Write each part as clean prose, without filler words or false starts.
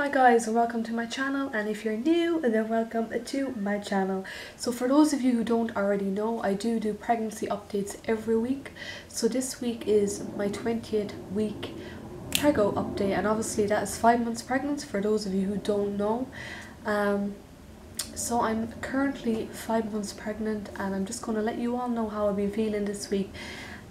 Hi guys, and welcome to my channel, and if you're new then welcome to my channel. So for those of you who don't already know, I do pregnancy updates every week. So this week is my 20th week prego update, and obviously that is 5 months pregnant for those of you who don't know. So I'm currently 5 months pregnant, and I'm just going to let you all know how I've been feeling this week.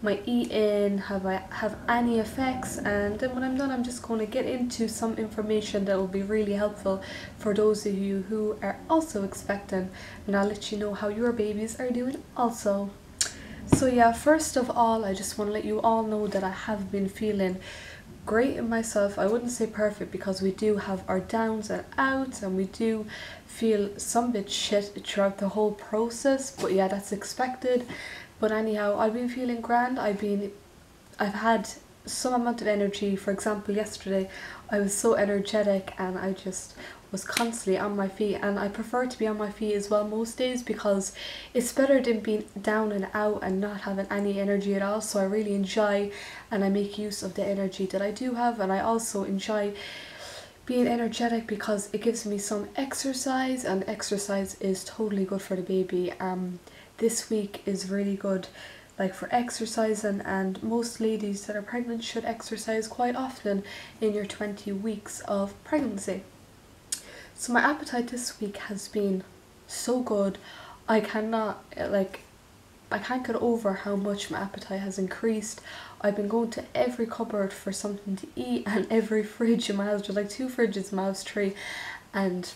My eating, have I have any effects, and then when I'm done I'm just going to get into some information that will be really helpful for those of you who are also expecting, and I'll let you know how your babies are doing also. So yeah, first of all, I just want to let you all know that I have been feeling great in myself. I wouldn't say perfect because we do have our downs and outs, and we do feel some bit shit throughout the whole process, but yeah, that's expected. But anyhow, I've been feeling grand. I've had some amount of energy. For example, yesterday I was so energetic and I just was constantly on my feet, and I prefer to be on my feet as well most days because it's better than being down and out and not having any energy at all. So I really enjoy and I make use of the energy that I do have, and I also enjoy being energetic because it gives me some exercise, and exercise is totally good for the baby. This week is really good like for exercising, and most ladies that are pregnant should exercise quite often in your 20 weeks of pregnancy. So my appetite this week has been so good. I can't get over how much my appetite has increased. I've been going to every cupboard for something to eat, and every fridge in my house. There's like 2 fridges in my house, 3, and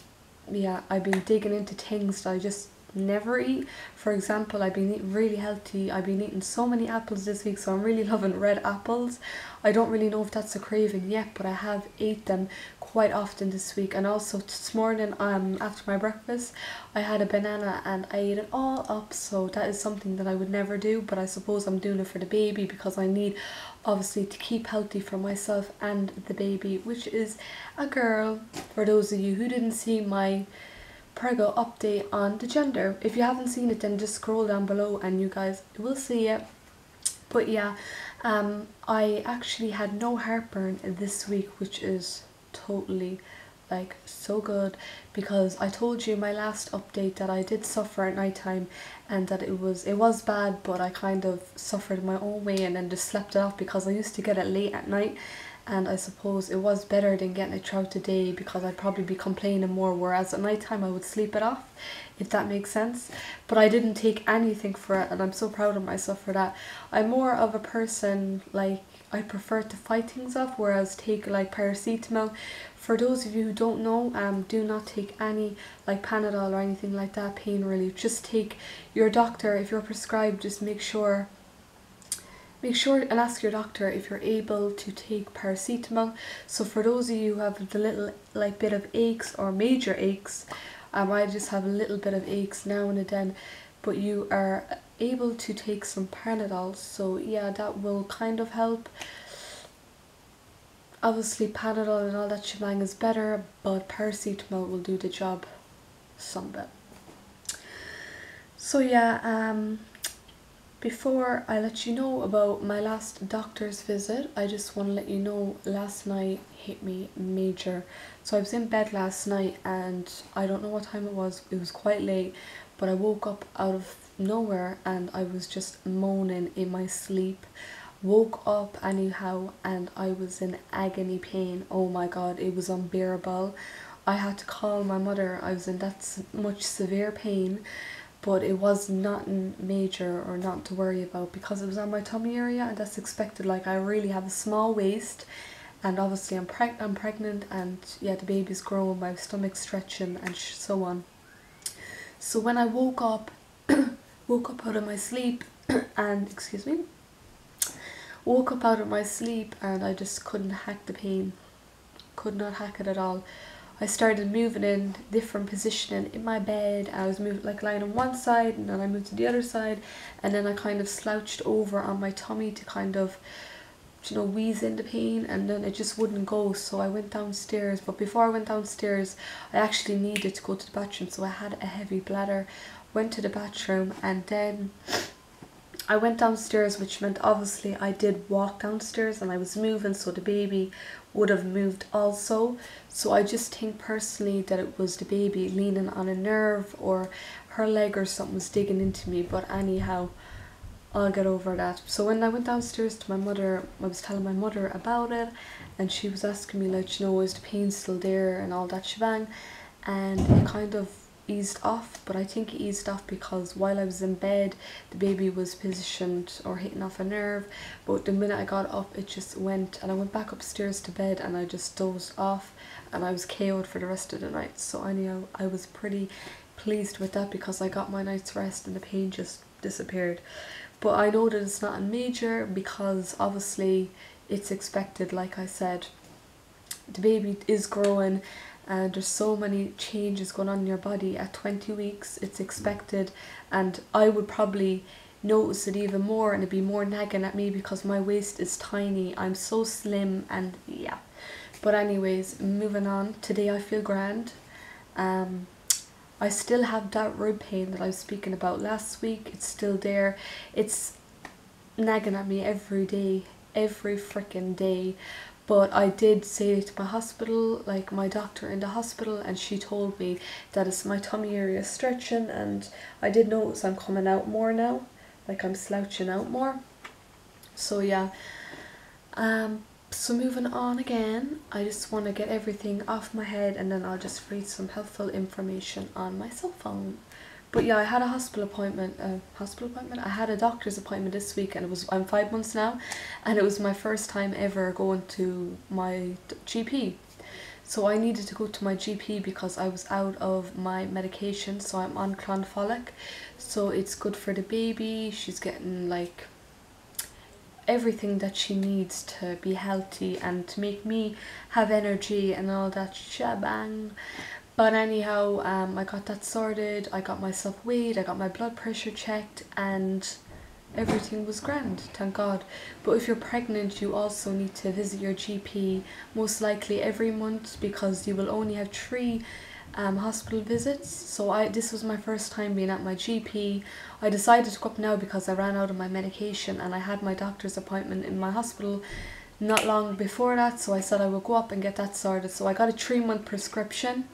yeah, I've been digging into things that I just never eat. For example, I've been eating really healthy. I've been eating so many apples this week, so I'm really loving red apples. I don't really know if that's a craving yet, but I have ate them quite often this week. And also this morning, after my breakfast, I had a banana and I ate it all up. So that is something that I would never do, but I suppose I'm doing it for the baby because I need obviously to keep healthy for myself and the baby, which is a girl. For those of you who didn't see my prego update on the gender, if you haven't seen it, then just scroll down below and you guys will see it. But yeah, I actually had no heartburn this week, which is totally like so good, because I told you in my last update that I did suffer at night time, and that it was bad, but I kind of suffered my own way and then just slept it off because I used to get it late at night. And I suppose it was better than getting it throughout the day because I'd probably be complaining more, whereas at night time I would sleep it off, if that makes sense. But I didn't take anything for it, and I'm so proud of myself for that. I'm more of a person, like, I prefer to fight things off, whereas take like paracetamol. For those of you who don't know, do not take any like Panadol or anything like that, pain relief. Just take your doctor, if you're prescribed, just make sure and ask your doctor if you're able to take paracetamol. So for those of you who have the little like bit of aches or major aches, I just have a little bit of aches now and then, but you are able to take some Panadol. So yeah, that will kind of help. Obviously Panadol and all that shebang is better, but paracetamol will do the job some bit. So yeah, before I let you know about my last doctor's visit, I just want to let you know last night hit me major. So I was in bed last night and I don't know what time it was quite late, but I woke up out of nowhere and I was just moaning in my sleep. Woke up anyhow and I was in agony pain. Oh my god, it was unbearable. I had to call my mother. I was in that much severe pain. But it was nothing major or not to worry about because it was on my tummy area, and that's expected. Like, I really have a small waist, and obviously I'm pregnant, and yeah, the baby's growing, my stomach's stretching and so on. So when I woke up out of my sleep and woke up out of my sleep and I just couldn't hack the pain. Could not hack it at all. I started moving in different positioning in my bed. I was moving, like lying on one side, and then I moved to the other side, and then I kind of slouched over on my tummy to kind of, you know, wheeze in the pain, and then it just wouldn't go. So I went downstairs, but before I went downstairs I actually needed to go to the bathroom, so I had a heavy bladder. Went to the bathroom, and then I went downstairs, which meant obviously I did walk downstairs and I was moving, so the baby would have moved also. So I just think personally that it was the baby leaning on a nerve, or her leg or something was digging into me. But anyhow, I'll get over that. So when I went downstairs to my mother, I was telling my mother about it, and she was asking me, like, you know, is the pain still there and all that shebang. And it kind of eased off, but I think it eased off because while I was in bed the baby was positioned or hitting off a nerve, but the minute I got up it just went, and I went back upstairs to bed and I just dozed off and I was KO'd for the rest of the night. So anyhow, I was pretty pleased with that because I got my night's rest and the pain just disappeared. But I know that it's not a major because obviously it's expected. Like I said, the baby is growing and there's so many changes going on in your body at 20 weeks. It's expected, and I would probably notice it even more and it'd be more nagging at me because my waist is tiny. I'm so slim, and yeah. But anyways, moving on. Today I feel grand. I still have that rib pain that I was speaking about last week. It's still there. It's nagging at me every day, every freaking day. But I did say to my hospital, like my doctor in the hospital, and she told me that it's my tummy area stretching, and I did notice I'm coming out more now, like I'm slouching out more. So yeah, so moving on again, I just want to get everything off my head and then I'll just read some helpful information on my cell phone. But yeah, I had a hospital appointment. I had a doctor's appointment this week, and I'm 5 months now, and it was my first time ever going to my GP. So I needed to go to my GP because I was out of my medication, so I'm on clonfolic. So it's good for the baby. She's getting like everything that she needs to be healthy and to make me have energy and all that shebang. But anyhow, I got that sorted, I got myself weighed, I got my blood pressure checked, and everything was grand, thank God. But if you're pregnant, you also need to visit your GP, most likely every month, because you will only have 3 hospital visits. So this was my first time being at my GP. I decided to go up now because I ran out of my medication, and I had my doctor's appointment in my hospital not long before that, so I said I would go up and get that sorted. So I got a 3-month prescription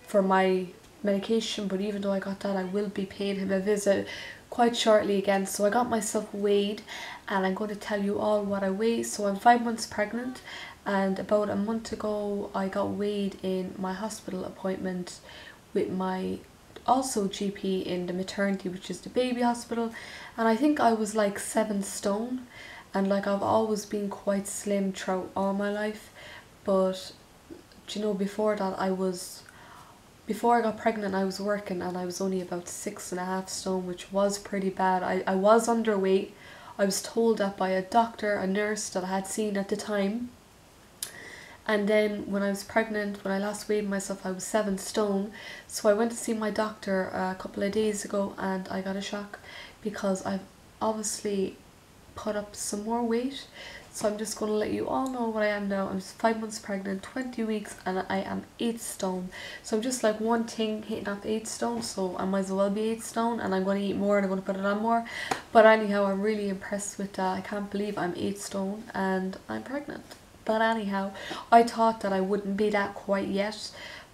for my medication, but even though I got that, I will be paying him a visit quite shortly again. So I got myself weighed, and I'm going to tell you all what I weigh. So I'm 5 months pregnant, and about a month ago I got weighed in my hospital appointment with my also GP in the maternity, which is the baby hospital, and I think I was like 7 stone, and like I've always been quite slim throughout all my life. But you know, before I got pregnant, I was working and I was only about 6.5 stone, which was pretty bad. I was underweight. I was told that by a doctor, a nurse that I had seen at the time. And then when I was pregnant, when I last weighed myself, I was 7 stone. So I went to see my doctor a couple of days ago, and I got a shock because I've obviously put up some more weight. So I'm just going to let you all know what I am now. I'm just 5 months pregnant, 20 weeks, and I am 8 stone. So I'm just like one thing hitting off 8 stone, so I might as well be 8 stone, and I'm going to eat more and I'm going to put it on more. But anyhow, I'm really impressed with that. I can't believe I'm 8 stone and I'm pregnant. But anyhow, I thought that I wouldn't be that quite yet,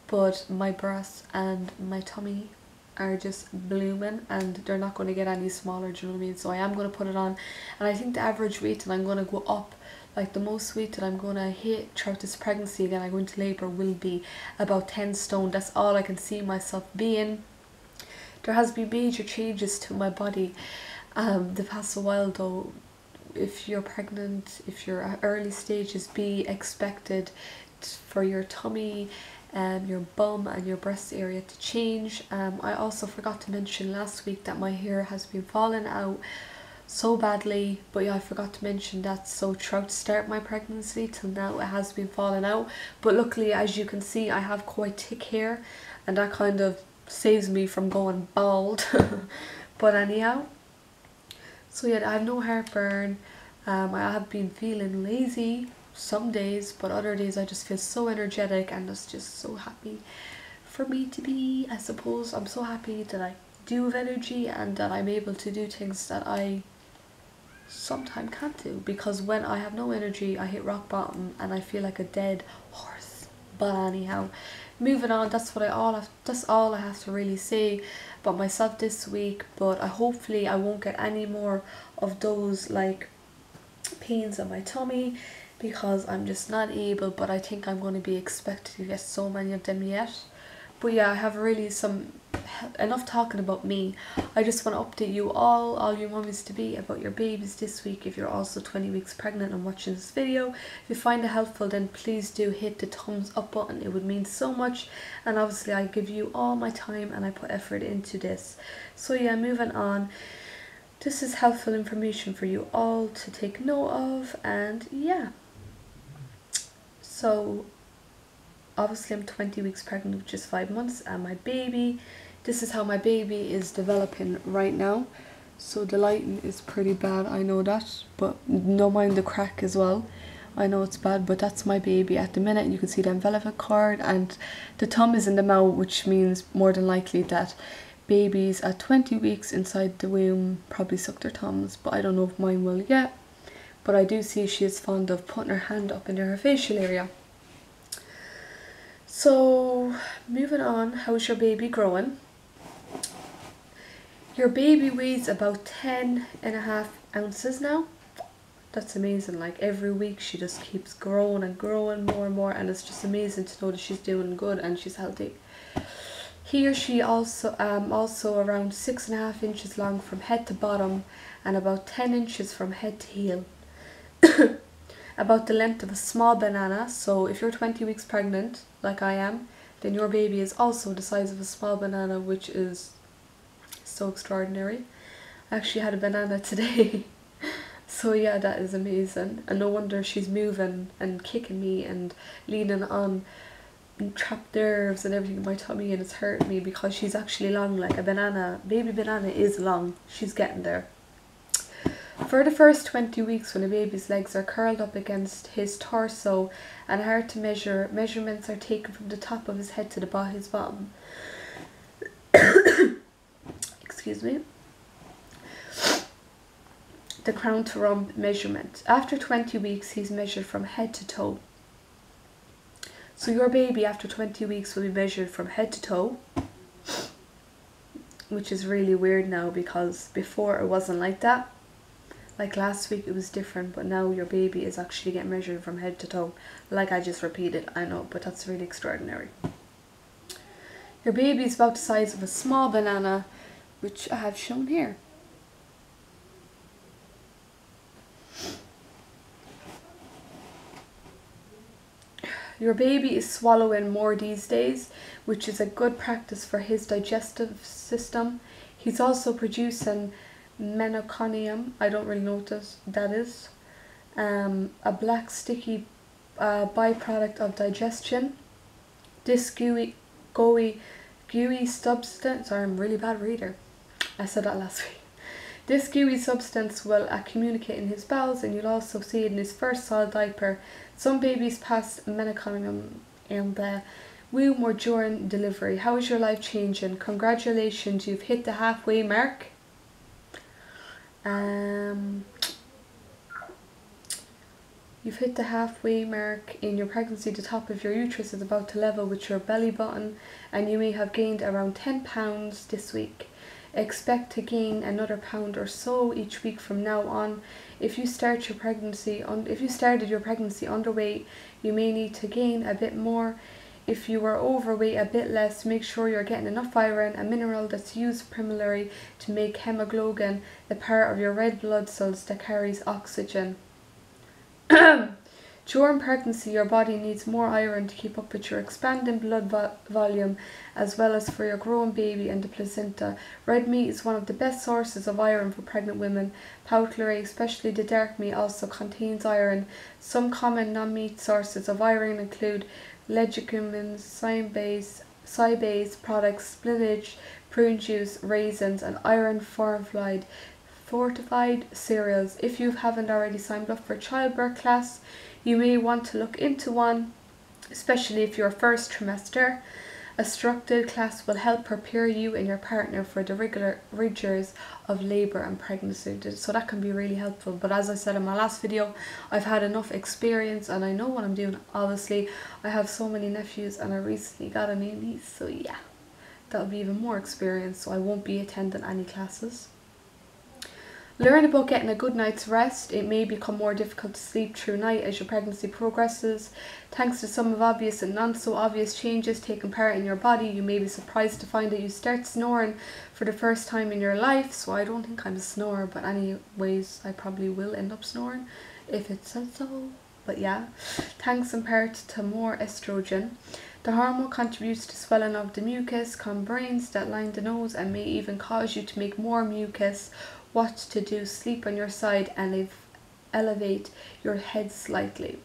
but my breasts and my tummy are just blooming, and they're not going to get any smaller, do you know what I mean? So I am going to put it on, and I think the average weight that I'm going to go up, like the most weight that I'm going to hit throughout this pregnancy, again I go into labour, will be about 10 stone. That's all I can see myself being. There has been major changes to my body the past while though. If you're pregnant, if you're at early stages, be expected for your tummy, your bum and your breast area to change. I also forgot to mention last week that my hair has been falling out so badly, but yeah, I forgot to mention that. So throughout the start of my pregnancy till now, it has been falling out, but luckily, as you can see, I have quite thick hair, and that kind of saves me from going bald. But anyhow, so yeah, I have no heartburn. I have been feeling lazy some days, but other days I just feel so energetic, and it's just so happy for me to be, I suppose. I'm so happy that I do have energy and that I'm able to do things that I sometimes can't do, because when I have no energy I hit rock bottom and I feel like a dead horse. But anyhow, moving on, that's all I have to really say about myself this week. But hopefully I won't get any more of those like pains in my tummy, because I'm just not able, but I think I'm going to be expected to get so many of them yet. But yeah, I have really enough talking about me. I just want to update you all you mummies to be, about your babies this week. If you're also 20 weeks pregnant and watching this video, if you find it helpful, then please do hit the thumbs up button. It would mean so much, and obviously I give you all my time and I put effort into this. So yeah, moving on. This is helpful information for you all to take note of, and yeah. So obviously I'm 20 weeks pregnant, which is 5 months, and this is how my baby is developing right now. So the lighting is pretty bad, I know that, but no mind the crack as well. I know it's bad, but that's my baby at the minute. You can see the umbilical cord, and the thumb is in the mouth, which means more than likely that babies at 20 weeks inside the womb probably suck their thumbs, but I don't know if mine will yet. But I do see she is fond of putting her hand up into her facial area. So moving on, how's your baby growing? Your baby weighs about 10.5 ounces now. That's amazing. Like every week she just keeps growing and growing more and more, and it's just amazing to know that she's doing good and she's healthy. He or she also around 6.5 inches long from head to bottom, and about 10 inches from head to heel. About the length of a small banana. So if you're 20 weeks pregnant, like I am, then your baby is also the size of a small banana, which is so extraordinary. I actually had a banana today. So yeah, that is amazing. And no wonder she's moving and kicking me and leaning on trapped nerves and everything in my tummy, and it's hurting me because she's actually long like a banana. Baby banana is long. She's getting there. For the first 20 weeks, when a baby's legs are curled up against his torso and hard to measure, measurements are taken from the top of his head to his bottom. Excuse me. The crown to rump measurement. After 20 weeks, he's measured from head to toe. So your baby after 20 weeks will be measured from head to toe, which is really weird now, because before it wasn't like that. Like last week it was different, but now your baby is actually getting measured from head to toe. Like I just repeated, I know, but that's really extraordinary. Your baby is about the size of a small banana, which I have shown here. Your baby is swallowing more these days, which is a good practice for his digestive system. He's also producing menoconium. I don't really know what that is. A black sticky byproduct of digestion. This gooey substance, sorry, I'm a really bad reader. I said that last week. This gooey substance will communicate in his bowels, and you'll also see it in his first solid diaper. Some babies pass menoconium in the womb or during delivery. How is your life changing? Congratulations, you've hit the halfway mark. You've hit the halfway mark in your pregnancy. The top of your uterus is about to level with your belly button, and you may have gained around 10 pounds this week. Expect to gain another pound or so each week from now on. If you started your pregnancy underweight, you may need to gain a bit more. If you are overweight, a bit less. Make sure you're getting enough iron, a mineral that's used primarily to make hemoglobin, the part of your red blood cells that carries oxygen. During pregnancy, your body needs more iron to keep up with your expanding blood volume, as well as for your growing baby and the placenta. Red meat is one of the best sources of iron for pregnant women. Poultry, especially the dark meat, also contains iron. Some common non-meat sources of iron include leguminous, soy-based products, spinach, prune juice, raisins, and iron fortified cereals. If you haven't already signed up for a childbirth class, you may want to look into one, especially if you're first trimester. A structured class will help prepare you and your partner for the regular rigors of labour and pregnancy. So that can be really helpful. But as I said in my last video, I've had enough experience and I know what I'm doing. Obviously, I have so many nephews and I recently got a new niece. So yeah, that'll be even more experience. So I won't be attending any classes. Learn about getting a good night's rest. It may become more difficult to sleep through night as your pregnancy progresses. Thanks to some of obvious and not so obvious changes taking part in your body, you may be surprised to find that you start snoring for the first time in your life. So I don't think I'm a snorer, but anyways, I probably will end up snoring if it says so. But yeah, thanks in part to more estrogen. The hormone contributes to swelling of the mucous membranes that line the nose and may even cause you to make more mucus. What to do: sleep on your side and elevate your head slightly.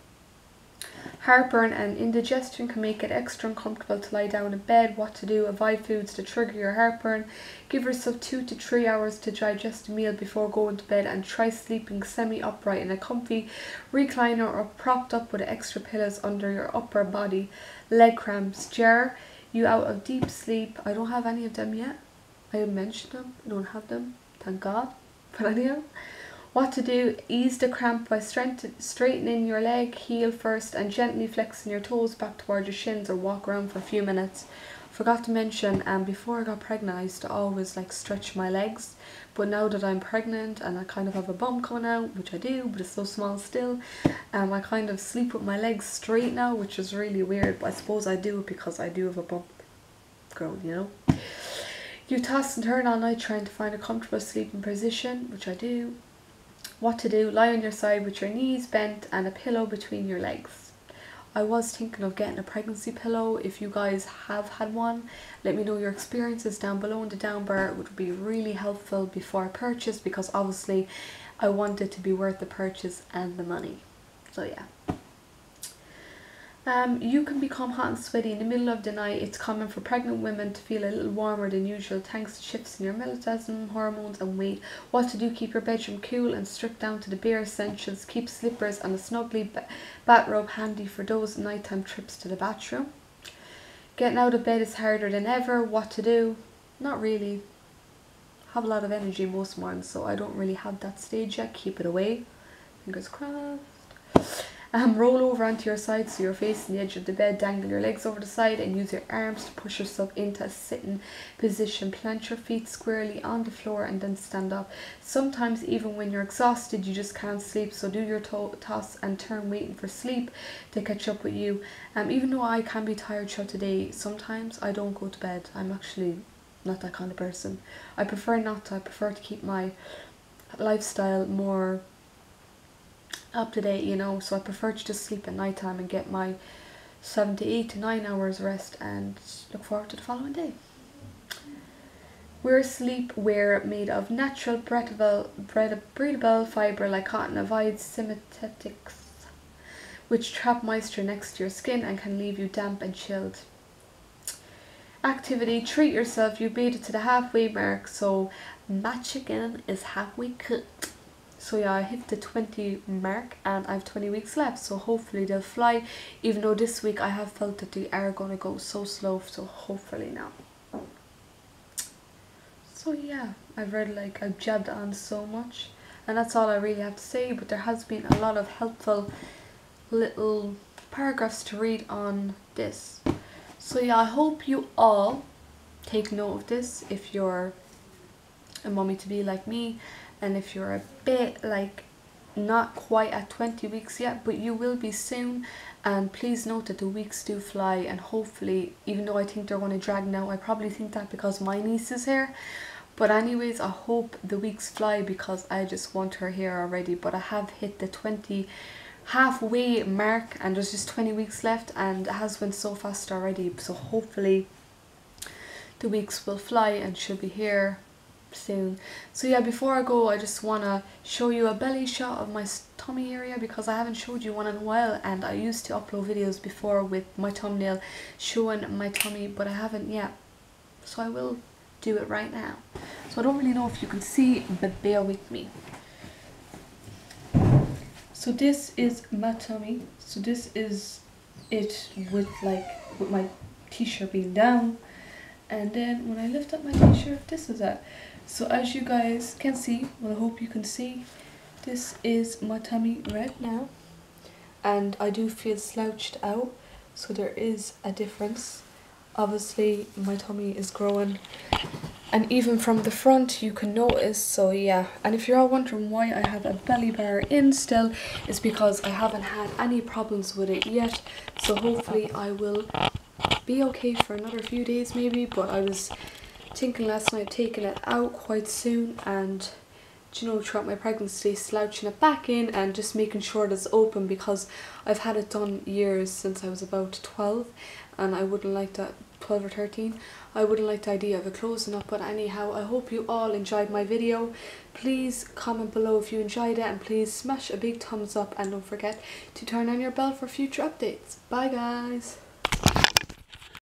Heartburn and indigestion can make it extra uncomfortable to lie down in bed. What to do: avoid foods that trigger your heartburn. Give yourself 2 to 3 hours to digest a meal before going to bed, and try sleeping semi-upright in a comfy recliner or propped up with extra pillows under your upper body. Leg cramps jar you out of deep sleep. I don't have any of them yet. I have mentioned them. I don't have them, thank God. But anyhow, what to do: ease the cramp by straightening your leg heel first and gently flexing your toes back towards your shins, or walk around for a few minutes. Forgot to mention, before I got pregnant I used to always like stretch my legs, but now that I'm pregnant and I kind of have a bum coming out, which I do, but it's so small still, I kind of sleep with my legs straight now, which is really weird, but I suppose I do it because I do have a bump growing, you know. You toss and turn all night trying to find a comfortable sleeping position, which I do. What to do: lie on your side with your knees bent and a pillow between your legs. I was thinking of getting a pregnancy pillow. If you guys have had one, let me know your experiences down below in the down bar. It would be really helpful before I purchase, because obviously I want it to be worth the purchase and the money. So yeah. You can become hot and sweaty in the middle of the night. It's common for pregnant women to feel a little warmer than usual thanks to shifts in your melatonin hormones and weight. What to do: keep your bedroom cool and stripped down to the bare essentials. Keep slippers and a snuggly bathrobe handy for those nighttime trips to the bathroom. Getting out of bed is harder than ever. What to do? Not really. I have a lot of energy most mornings, so I don't really have that stage yet. Keep it away. Fingers crossed. Roll over onto your side so you're facing the edge of the bed. Dangle your legs over the side and use your arms to push yourself into a sitting position. Plant your feet squarely on the floor and then stand up. Sometimes even when you're exhausted you just can't sleep, so do your toss and turn waiting for sleep to catch up with you. Even though I can be tired throughout the day, sometimes I don't go to bed. I'm actually not that kind of person. I prefer not to. I prefer to keep my lifestyle more up to date, you know, so I prefer to just sleep at night time and get my 7 to 8 to 9 hours rest and look forward to the following day. Wear sleepwear made of natural breathable fibre like cotton. Avoid synthetics which trap moisture next to your skin and can leave you damp and chilled. Activity: treat yourself. You made it to the halfway mark, so my chicken is halfway cooked. So yeah, I hit the 20 mark and I have 20 weeks left, so hopefully they'll fly, even though this week I have felt that they are going to go so slow, so hopefully now. So yeah, I've jabbed on so much, and that's all I really have to say, but there has been a lot of helpful little paragraphs to read on this. So yeah, I hope you all take note of this if you're a mommy to be like me, and if you're a bit like not quite at 20 weeks yet, but you will be soon. And please note that the weeks do fly, and hopefully, even though I think they're going to drag now, I probably think that because my niece is here, but anyways, I hope the weeks fly because I just want her here already. But I have hit the 20 halfway mark and there's just 20 weeks left, and it has went so fast already, so hopefully the weeks will fly and she'll be here soon. So yeah, before I go, I just want to show you a belly shot of my tummy area because I haven't showed you one in a while, and I used to upload videos before with my thumbnail showing my tummy, but I haven't yet, so I will do it right now. So I don't really know if you can see, but bear with me. So this is my tummy. So this is it with my t-shirt being down, and then when I lift up my t-shirt, this is it. So as you guys can see, well, I hope you can see, this is my tummy right now, and I do feel slouched out, so there is a difference. Obviously my tummy is growing, and even from the front you can notice. So yeah, and if you're all wondering why I have a belly bar in still, it's because I haven't had any problems with it yet, so hopefully I will be okay for another few days maybe. But I was thinking last night taking it out quite soon, and you know, throughout my pregnancy slouching it back in and just making sure that it's open, because I've had it done years, since I was about 12, and I wouldn't like that, 12 or 13, I wouldn't like the idea of it closing up. But anyhow, I hope you all enjoyed my video. Please comment below if you enjoyed it, and please smash a big thumbs up, and don't forget to turn on your bell for future updates. Bye guys.